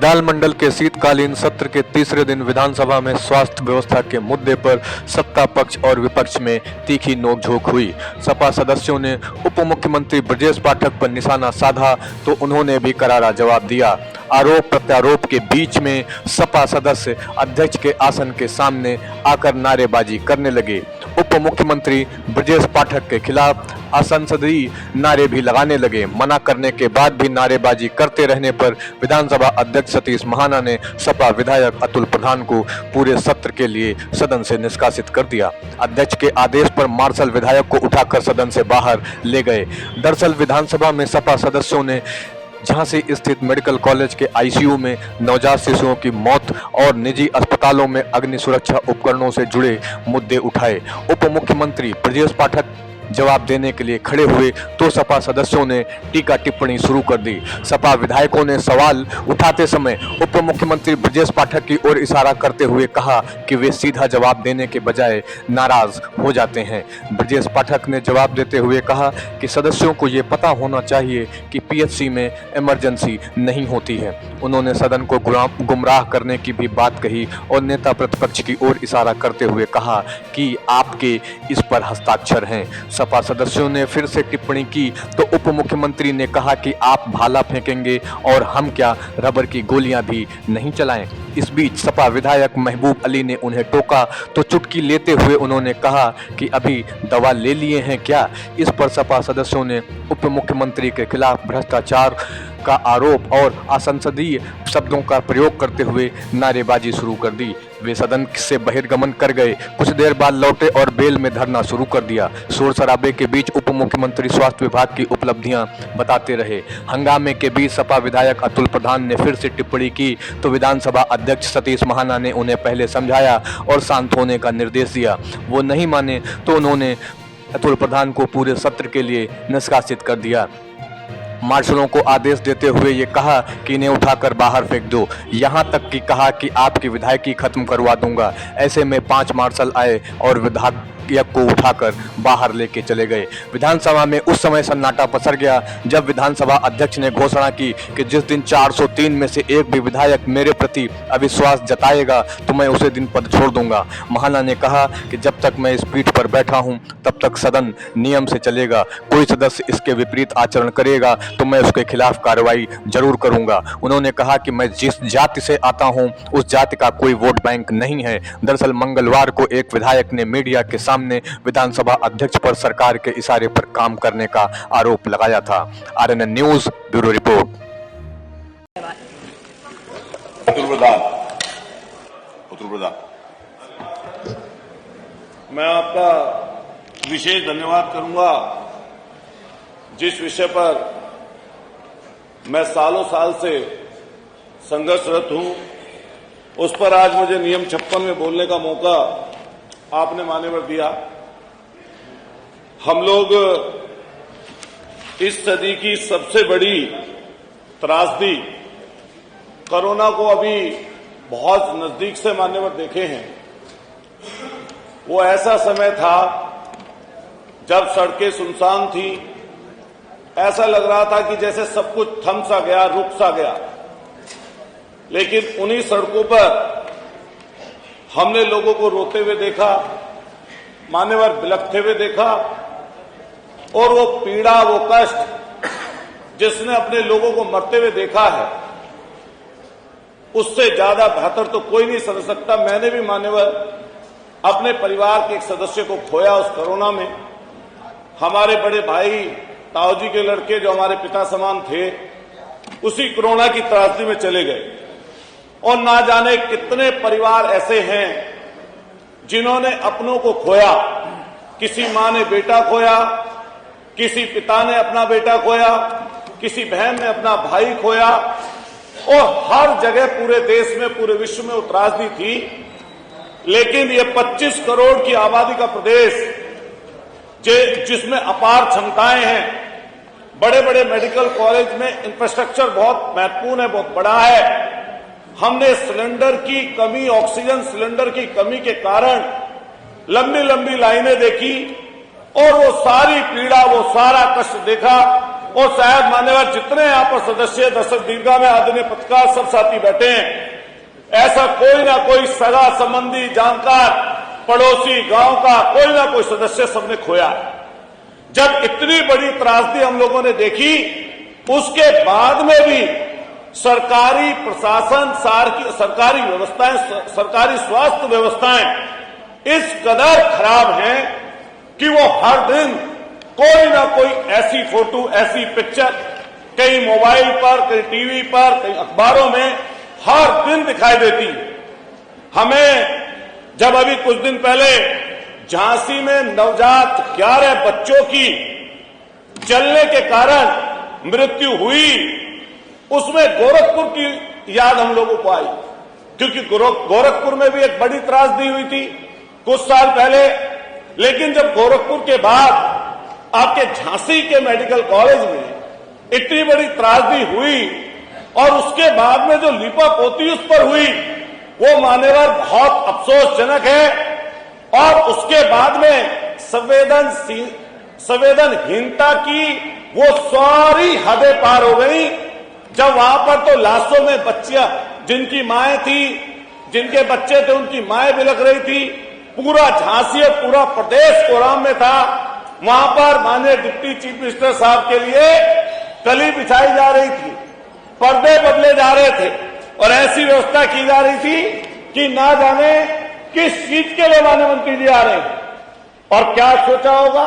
विधानमंडल के शीतकालीन सत्र के तीसरे दिन विधानसभा में स्वास्थ्य व्यवस्था के मुद्दे पर सत्ता पक्ष और विपक्ष में तीखी नोकझोंक हुई। सपा सदस्यों ने उप मुख्यमंत्री ब्रजेश पाठक पर निशाना साधा तो उन्होंने भी करारा जवाब दिया। आरोप प्रत्यारोप के बीच में सपा सदस्य अध्यक्ष के आसन के सामने आकर नारेबाजी करने लगे। उप मुख्यमंत्री ब्रजेश पाठक के खिलाफ असंसदीय नारे भी लगाने लगे। मना करने के बाद भी नारेबाजी करते रहने पर विधानसभा अध्यक्ष सतीश महाना ने सपा विधायक अतुल प्रधान को पूरे सत्र के लिए सदन से निष्कासित कर दिया। अध्यक्ष के आदेश पर मार्शल विधायक को उठाकर सदन से बाहर ले गए। दरअसल विधानसभा में सपा सदस्यों ने झांसी स्थित मेडिकल कॉलेज के आईसीयू में नवजात शिशुओं की मौत और निजी अस्पतालों में अग्नि सुरक्षा उपकरणों से जुड़े मुद्दे उठाए। उप मुख्यमंत्री ब्रजेश पाठक जवाब देने के लिए खड़े हुए तो सपा सदस्यों ने टीका टिप्पणी शुरू कर दी। सपा विधायकों ने सवाल उठाते समय उप मुख्यमंत्री ब्रजेश पाठक की ओर इशारा करते हुए कहा कि वे सीधा जवाब देने के बजाय नाराज हो जाते हैं। ब्रजेश पाठक ने जवाब देते हुए कहा कि सदस्यों को ये पता होना चाहिए कि पीएचसी में इमरजेंसी नहीं होती है। उन्होंने सदन को गुमराह करने की भी बात कही और नेता प्रतिपक्ष की ओर इशारा करते हुए कहा कि आपके इस पर हस्ताक्षर हैं। सपा सदस्यों ने फिर से टिप्पणी की तो उप मुख्यमंत्री ने कहा कि आप भाला फेंकेंगे और हम क्या रबर की गोलियां भी नहीं चलाएं। इस बीच सपा विधायक महबूब अली ने उन्हें टोका तो चुटकी लेते हुए उन्होंने कहा कि अभी दवा ले लिए हैं क्या। इस पर सपा सदस्यों ने उप मुख्यमंत्री के खिलाफ भ्रष्टाचार का आरोप और असंसदीय शब्दों का प्रयोग करते हुए नारेबाजी शुरू कर दी। वे सदन से बहिर्गमन कर गए। कुछ देर बाद लौटे और बेल में धरना शुरू कर दिया। शोर शराबे के बीच उप मुख्यमंत्री स्वास्थ्य विभाग की उपलब्धियां बताते रहे। हंगामे के बीच सपा विधायक अतुल प्रधान ने फिर से टिप्पणी की तो विधानसभा अध्यक्ष सतीश महाना ने उन्हें पहले समझाया और शांत होने का निर्देश दिया। वो नहीं माने तो उन्होंने अतुल प्रधान को पूरे सत्र के लिए निष्कासित कर दिया। मार्शलों को आदेश देते हुए ये कहा कि इन्हें उठाकर बाहर फेंक दो। यहाँ तक कि कहा कि आपकी विधायकी खत्म करवा दूंगा। ऐसे में 5 मार्शल आए और विधायक को उठाकर बाहर लेके चले गए। विधानसभा में उस समय सन्नाटा पसर गया जब विधानसभा अध्यक्ष ने घोषणा की कि जिस दिन 403 में से एक भी विधायक मेरे प्रति अविश्वास जताएगा तो मैं उसे दिन पद छोड़ दूंगा। महाना ने कहा कि जब तक मैं इस पीठ पर बैठा हूं तब तक सदन नियम से चलेगा। कोई सदस्य इसके विपरीत आचरण करेगा तो मैं उसके खिलाफ कार्रवाई जरूर करूंगा। उन्होंने कहा कि मैं जिस जाति से आता हूं उस जाति का कोई वोट बैंक नहीं है। दरअसल मंगलवार को एक विधायक ने मीडिया के सामने विधानसभा अध्यक्ष पर सरकार के इशारे पर काम करने का आरोप लगाया था। RNN news bureau report. मैं आपका विशेष धन्यवाद करूंगा। जिस विषय पर मैं सालों साल से संघर्षरत हूं उस पर आज मुझे नियम 56 में बोलने का मौका आपने मान्यवर दिया। हम लोग इस सदी की सबसे बड़ी त्रासदी कोरोना को अभी बहुत नजदीक से मान्यवर देखे हैं। वो ऐसा समय था जब सड़कें सुनसान थी। ऐसा लग रहा था कि जैसे सब कुछ थम सा गया, रुक सा गया। लेकिन उन्हीं सड़कों पर हमने लोगों को रोते हुए देखा, मान्यवर बिलखते हुए देखा और वो पीड़ा, वो कष्ट जिसने अपने लोगों को मरते हुए देखा है उससे ज्यादा बेहतर तो कोई नहीं समझ सकता। मैंने भी मान्यवर अपने परिवार के एक सदस्य को खोया उस कोरोना में। हमारे बड़े भाई ताऊ जी के लड़के जो हमारे पिता समान थे उसी कोरोना की त्रासदी में चले गए। और ना जाने कितने परिवार ऐसे हैं जिन्होंने अपनों को खोया। किसी मां ने बेटा खोया, किसी पिता ने अपना बेटा खोया, किसी बहन ने अपना भाई खोया और हर जगह पूरे देश में, पूरे विश्व में त्रासदी थी। लेकिन ये 25 करोड़ की आबादी का प्रदेश जिसमें अपार क्षमताएं हैं, बड़े बड़े मेडिकल कॉलेज में इंफ्रास्ट्रक्चर बहुत महत्वपूर्ण है, बहुत बड़ा है। हमने सिलेंडर की कमी, ऑक्सीजन सिलेंडर की कमी के कारण लंबी लंबी लाइनें देखी और वो सारी पीड़ा, वो सारा कष्ट देखा और शायद मान्यवर जितने यहाँ पर सदस्य दर्शक दीर्घा में आदरणीय पत्रकार सब साथी बैठे हैं, ऐसा कोई ना कोई सगा संबंधी, जानकार, पड़ोसी, गांव का कोई ना कोई सदस्य सबने खोया। जब इतनी बड़ी त्रासदी हम लोगों ने देखी, उसके बाद में भी सरकारी प्रशासन, सरकारी व्यवस्थाएं, सरकारी स्वास्थ्य व्यवस्थाएं इस कदर खराब हैं कि वो हर दिन कोई ना कोई ऐसी फोटो, ऐसी पिक्चर कहीं मोबाइल पर, कहीं टीवी पर, कहीं अखबारों में हर दिन दिखाई देती। हमें जब अभी कुछ दिन पहले झांसी में नवजात 11 बच्चों की जलने के कारण मृत्यु हुई, उसमें गोरखपुर की याद हम लोगों को आई, क्योंकि गोरखपुर में भी एक बड़ी त्रासदी हुई थी कुछ साल पहले। लेकिन जब गोरखपुर के बाद आपके झांसी के मेडिकल कॉलेज में इतनी बड़ी त्रासदी हुई और उसके बाद में जो लीपापोती उस पर हुई, वो मान्यवर बहुत अफसोसजनक है। और उसके बाद में संवेदनहीनता की वो सारी हदें पार हो गई, जब वहां पर तो लाशों में बच्चियां, जिनकी माएं थी, जिनके बच्चे थे, उनकी माएं बिलख रही थी। पूरा झांसी और पूरा प्रदेश कोहराम में था। वहां पर माननीय डिप्टी चीफ मिनिस्टर साहब के लिए कली बिछाई जा रही थी, पर्दे बदले जा रहे थे और ऐसी व्यवस्था की जा रही थी कि ना जाने किस चीज के लिए माननीय मंत्री जी आ रहे हैं। और क्या सोचा होगा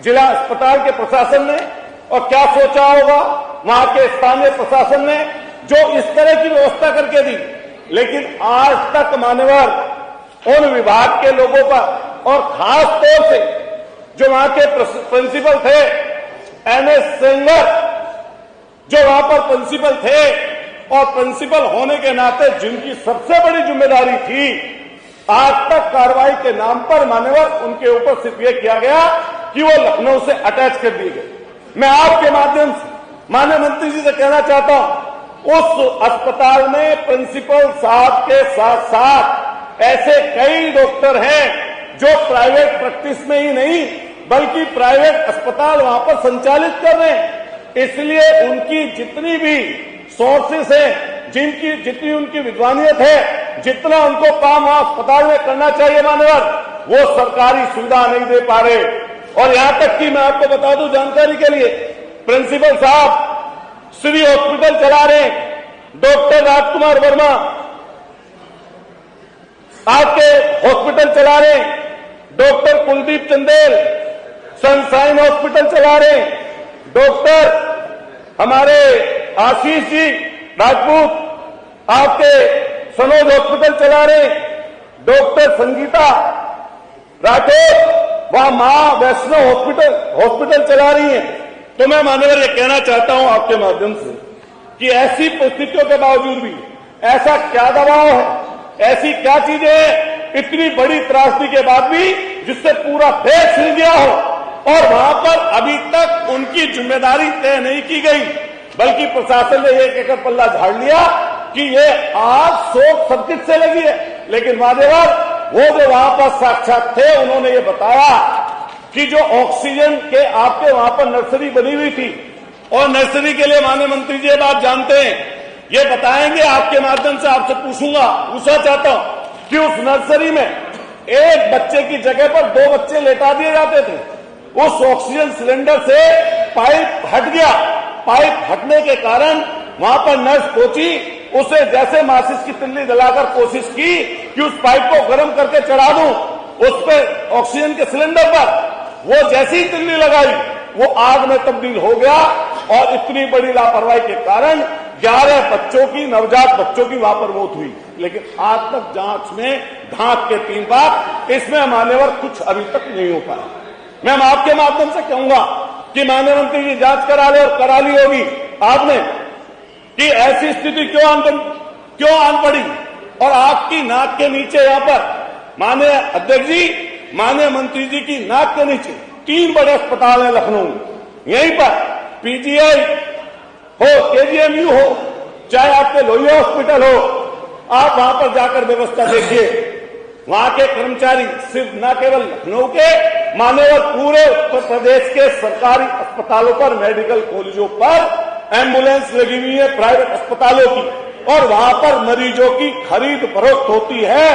जिला अस्पताल के प्रशासन ने, और क्या सोचा होगा वहां के स्थानीय प्रशासन ने, जो इस तरह की व्यवस्था करके दी। लेकिन आज तक मान्यवर उन विभाग के लोगों पर, और खास तौर से जो वहां के प्रिंसिपल थे, एनएस सेंगर, जो वहां पर प्रिंसिपल थे और प्रिंसिपल होने के नाते जिनकी सबसे बड़ी जिम्मेदारी थी, आज तक कार्रवाई के नाम पर मान्यवर उनके ऊपर सिर्फ यह किया गया कि वो लखनऊ से अटैच कर दिए गए। मैं आपके माध्यम से माननीय मंत्री जी से कहना चाहता हूं, उस अस्पताल में प्रिंसिपल साहब के साथ साथ ऐसे कई डॉक्टर हैं जो प्राइवेट प्रैक्टिस में ही नहीं बल्कि प्राइवेट अस्पताल वहां पर संचालित कर रहे हैं। इसलिए उनकी जितनी भी सोर्सेस हैं, जितनी उनकी विद्वानियत है, जितना उनको काम वहां अस्पताल में करना चाहिए मान्यवर, वो सरकारी सुविधा नहीं दे पा रहे। और यहां तक कि मैं आपको बता दूं जानकारी के लिए, प्रिंसिपल साहब श्री हॉस्पिटल चला रहे हैं, डॉक्टर राजकुमार वर्मा आपके हॉस्पिटल चला रहे हैं, doctor Kuldeep Chandel sunshine hospital चला रहे हैं, डॉक्टर हमारे आशीष जी राजपूत आपके सनोज हॉस्पिटल चला रहे हैं, डॉक्टर संगीता राठौर वहां मां वैष्णो हॉस्पिटल चला रही हैं। तो मैं मान्यवर ये कहना चाहता हूं आपके माध्यम से कि ऐसी परिस्थितियों के बावजूद भी ऐसा क्या दबाव है, ऐसी क्या चीजें हैं इतनी बड़ी त्रासदी के बाद भी जिससे पूरा देश हिल गया हो, और वहां पर अभी तक उनकी जिम्मेदारी तय नहीं की गई, बल्कि प्रशासन ने एक एक पल्ला झाड़ लिया कि ये आग शॉर्ट सर्किट से लगी है। लेकिन मान्यवर वो जो वहां पर साक्षात थे, उन्होंने ये बताया कि जो ऑक्सीजन के आपके वहां पर नर्सरी बनी हुई थी, और नर्सरी के लिए माननीय मंत्री जी ये बात जानते हैं, ये बताएंगे। आपके माध्यम से आपसे पूछना चाहता हूं कि उस नर्सरी में एक बच्चे की जगह पर 2 बच्चे लेटा दिए जाते थे। उस ऑक्सीजन सिलेंडर से पाइप हट गया, पाइप हटने के कारण वहां पर नर्स पहुंची, उसे जैसे माचिस की तिल्ली जलाकर कोशिश की कि उस पाइप को गर्म करके चढ़ा दूं उस पर ऑक्सीजन के सिलेंडर पर, वो जैसी ही तिल्ली लगाई वो आग में तब्दील हो गया। और इतनी बड़ी लापरवाही के कारण 11 बच्चों की, नवजात बच्चों की वहां पर मौत हुई। लेकिन आज तक जांच में ढांक के 3 बार, इसमें मान्यवर कुछ अभी तक नहीं हो पाया। मैं आपके माध्यम से कहूंगा कि माननीय मंत्री जी जांच करा ले, और करा ली होगी आपने, कि ऐसी स्थिति क्यों आन पड़ी। और आपकी नाक के नीचे यहां पर माननीय अध्यक्ष जी, माननीय मंत्री जी की नाक के नीचे 3 बड़े अस्पताल हैं लखनऊ में। यहीं पर पीजीआई हो, केजीएमयू हो, चाहे आपके लोहिया हॉस्पिटल हो, आप वहां पर जाकर व्यवस्था देखिए। वहां के कर्मचारी सिर्फ न केवल लखनऊ के मान्यवर पूरे उत्तर प्रदेश के सरकारी अस्पतालों पर, मेडिकल कॉलेजों पर एम्बुलेंस लगी हुई है प्राइवेट अस्पतालों की, और वहां पर मरीजों की खरीद फरोख्त होती है।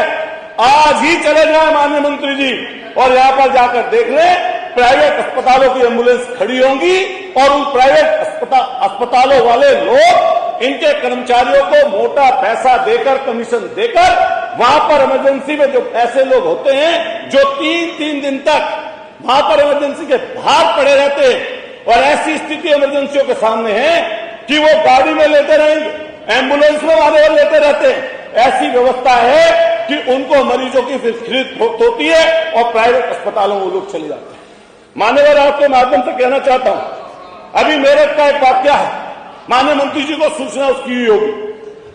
आज ही चले जाए माननीय मंत्री जी और यहां पर जाकर देख लें, प्राइवेट अस्पतालों की एम्बुलेंस खड़ी होंगी और उन प्राइवेट अस्पतालों वाले लोग इनके कर्मचारियों को मोटा पैसा देकर, कमीशन देकर, वहां पर इमरजेंसी में जो ऐसे लोग होते हैं जो 3-3 दिन तक वहां पर इमरजेंसी के बाहर पड़े रहते हैं, और ऐसी स्थिति इमरजेंसियों के सामने है कि वो गाड़ी में लेते रहेंगे, एम्बुलेंस में वाले लेते रहते हैं। ऐसी व्यवस्था है कि उनको मरीजों की फिर खरीद होती है और प्राइवेट अस्पतालों में वो लोग चले जाते हैं। मान्यवर, आपके माध्यम से कहना चाहता हूं, अभी मेरठ का एक वाक्य है, माननीय मंत्री जी को सूचना उसकी हुई होगी।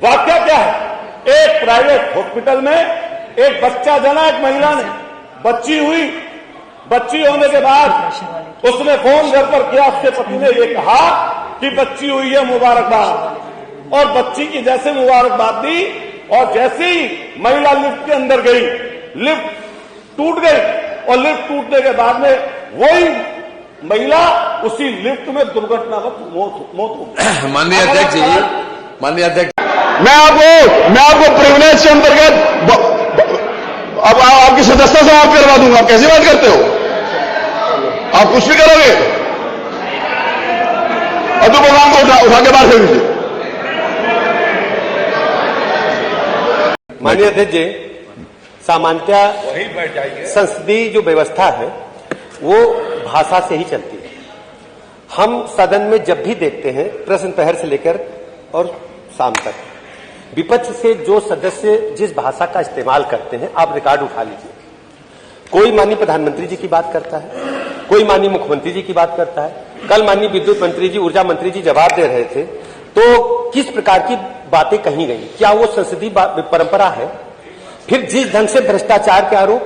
वाक्य क्या है? एक प्राइवेट हॉस्पिटल में एक बच्चा जना, एक महिला ने बच्ची हुई, बच्ची होने के बाद उसने फोन घर पर किया, उसके पति ने ये कहा कि बच्ची हुई है, मुबारकबाद, और बच्ची की जैसे मुबारकबाद दी और जैसे ही महिला लिफ्ट के अंदर गई, लिफ्ट टूट गई, और लिफ्ट टूटने के बाद में वही महिला उसी लिफ्ट में दुर्घटनावश मौत हो गई। माननीय अध्यक्ष जी, माननीय अध्यक्ष, मैं आपको प्रिविलेज के अंतर्गत अब आपकी सदस्यता समाप्त करवा दूंगा। आप कैसी बात करते हो? आप कुछ भी करोगे? अदू प्रोग्राम को उठा के बाहर फेंक दीजिए। माननीय अध्यक्ष जी, सामान्यतः संसदीय जो व्यवस्था है वो भाषा से ही चलती है। हम सदन में जब भी देखते हैं, प्रश्न प्रहर से लेकर और शाम तक, विपक्ष से जो सदस्य जिस भाषा का इस्तेमाल करते हैं, आप रिकॉर्ड उठा लीजिए। कोई माननीय प्रधानमंत्री जी की बात करता है, कोई माननीय मुख्यमंत्री जी की बात करता है। कल माननीय विद्युत मंत्री जी, ऊर्जा मंत्री जी जवाब दे रहे थे, तो किस प्रकार की बातें कही गई? क्या वो संसदीय परंपरा है? फिर जिस ढंग से भ्रष्टाचार के आरोप,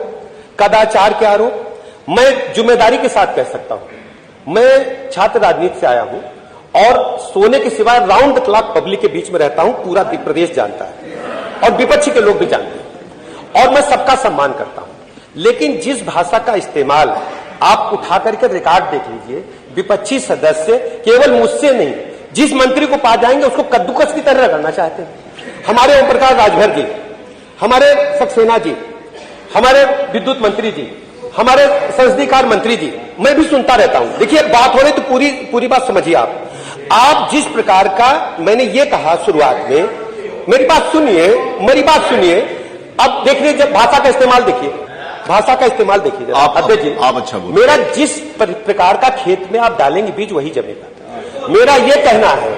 कदाचार के आरोप, मैं जिम्मेदारी के साथ कह सकता हूं, मैं छात्र राजनीति से आया हूं और सोने के सिवाय राउंड द क्लॉक पब्लिक के बीच में रहता हूं, पूरा प्रदेश जानता है और विपक्षी के लोग भी जानते हैं, और मैं सबका सम्मान करता हूं। लेकिन जिस भाषा का इस्तेमाल आप उठा करके रिकॉर्ड देख लीजिए, विपक्षी सदस्य केवल मुझसे नहीं, जिस मंत्री को पा जाएंगे उसको कद्दूकस की तरह करना चाहते हैं। हमारे ओम प्रकाश राजभर जी, हमारे सक्सेना जी, हमारे विद्युत मंत्री जी, हमारे संसदीय कार्य मंत्री जी, मैं भी सुनता रहता हूं। देखिए, बात हो रही तो पूरी बात समझिए। आप जिस प्रकार का, मैंने ये कहा शुरुआत में, मेरी बात सुनिए। अब देखिए, जब भाषा का इस्तेमाल देखिए, अध्यक्ष जी, आप अच्छा बोलिए। मेरा जिस प्रकार का खेत में आप डालेंगे बीज वही जमेगा। मेरा यह कहना है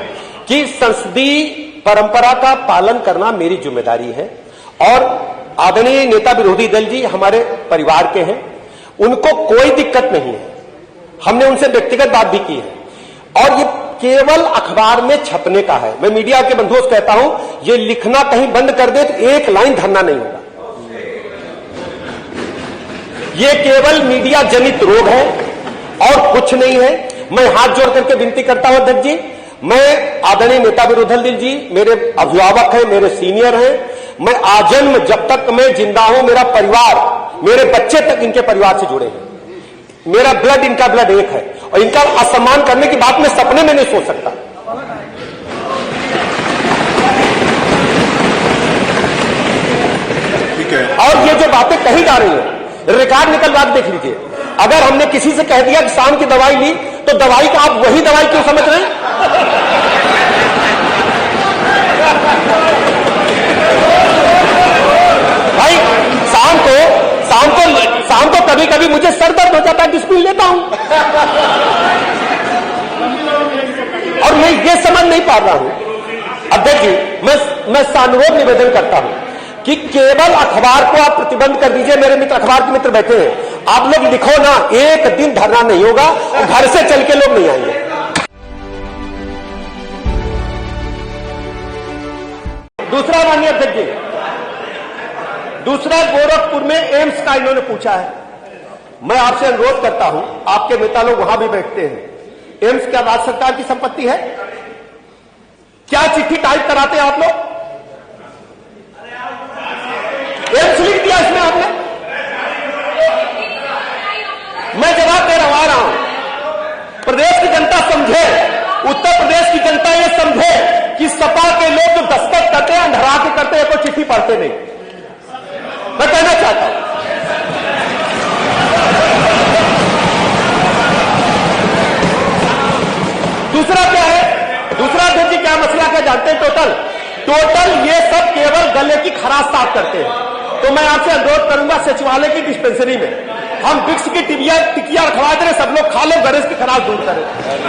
कि संसदीय परंपरा का पालन करना मेरी जिम्मेदारी है, और आदरणीय नेता विरोधी दल जी हमारे परिवार के हैं, उनको कोई दिक्कत नहीं है। हमने उनसे व्यक्तिगत बात भी की है, और ये केवल अखबार में छपने का है। मैं मीडिया के बंधुओं से कहता हूं, ये लिखना कहीं बंद कर दे तो एक लाइन धरना नहीं होगा। ये केवल मीडिया जनित रोग है और कुछ नहीं है। मैं हाथ जोड़ करके विनती करता हूं अध्यक्ष जी, मैं आदरणीय नेता विरोधी दल जी मेरे अभिभावक हैं, मेरे सीनियर हैं, मैं आजन्म जब तक मैं जिंदा हूं, मेरा परिवार, मेरे बच्चे तक इनके परिवार से जुड़े हैं। मेरा ब्लड, इनका ब्लड एक है, और इनका असम्मान करने की बात मैं सपने में नहीं सोच सकता। ठीक है। और ये जो बातें कही जा रही हैं, रिकॉर्ड निकलवा देख लीजिए। अगर हमने किसी से कह दिया कि शाम की दवाई ली, तो दवाई का आप वही दवाई क्यों समझ रहे हैं? भाई, शाम को कभी कभी मुझे सर दर्द हो जाता है, डिस्प्रिन लेता हूं, और मैं ये समझ नहीं पा रहा हूं अध्यक्ष जी। मैं सानुरोध निवेदन करता हूं कि केवल अखबार को आप प्रतिबंध कर दीजिए। मेरे मित्र, अखबार के मित्र बैठे हैं, आप लोग लिखो ना, एक दिन धरना नहीं होगा, घर से चल के लोग नहीं आएंगे। दूसरा माननीय अध्यक्ष जी, दूसरा गोरखपुर में एम्स का इन्होंने पूछा है। मैं आपसे अनुरोध करता हूं, आपके नेता लोग वहां भी बैठते हैं, एम्स क्या राज्य सरकार की संपत्ति है? क्या चिट्ठी टाइप कराते हैं आप लोग? एम्स लिख किया इसमें आपने? मैं जवाब दे रहा हूं। प्रदेश की जनता समझे, उत्तर प्रदेश की जनता ये समझे कि सपा के लोग जो दस्तक करते हैं अंधरा के करते हैं, कोई चिट्ठी पढ़ते नहीं। मैं कहना चाहता हूं दूसरा क्या है, दूसरा अध्यक्ष जी क्या मसला क्या जानते हैं? टोटल ये सब केवल गले की खराश साफ करते हैं। तो मैं आपसे अनुरोध करूंगा सचिवालय की डिस्पेंसरी में हम विक्स की टिकिया रखवा दे, सब लोग खा लो, गणेश की खराश दूर करें।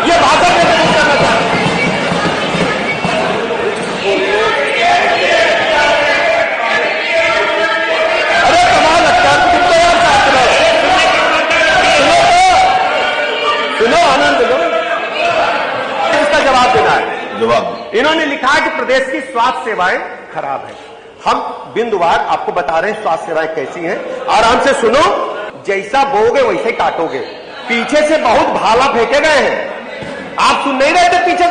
ये भाषा में करना चाहते हैं। अरे कमाल लगता है, तुम तो यार साथ सुनो, आनंद लो, इसका जवाब देना है। जवाब इन्होंने लिखा है कि प्रदेश की स्वास्थ्य सेवाएं खराब है। हम बिंदुवार आपको बता रहे हैं स्वास्थ्य सेवाएं कैसी हैं। आराम से सुनो, जैसा बोगे वैसे काटोगे। पीछे से बहुत भाला फेंके गए हैं, आप सुन नहीं रहे थे पीछे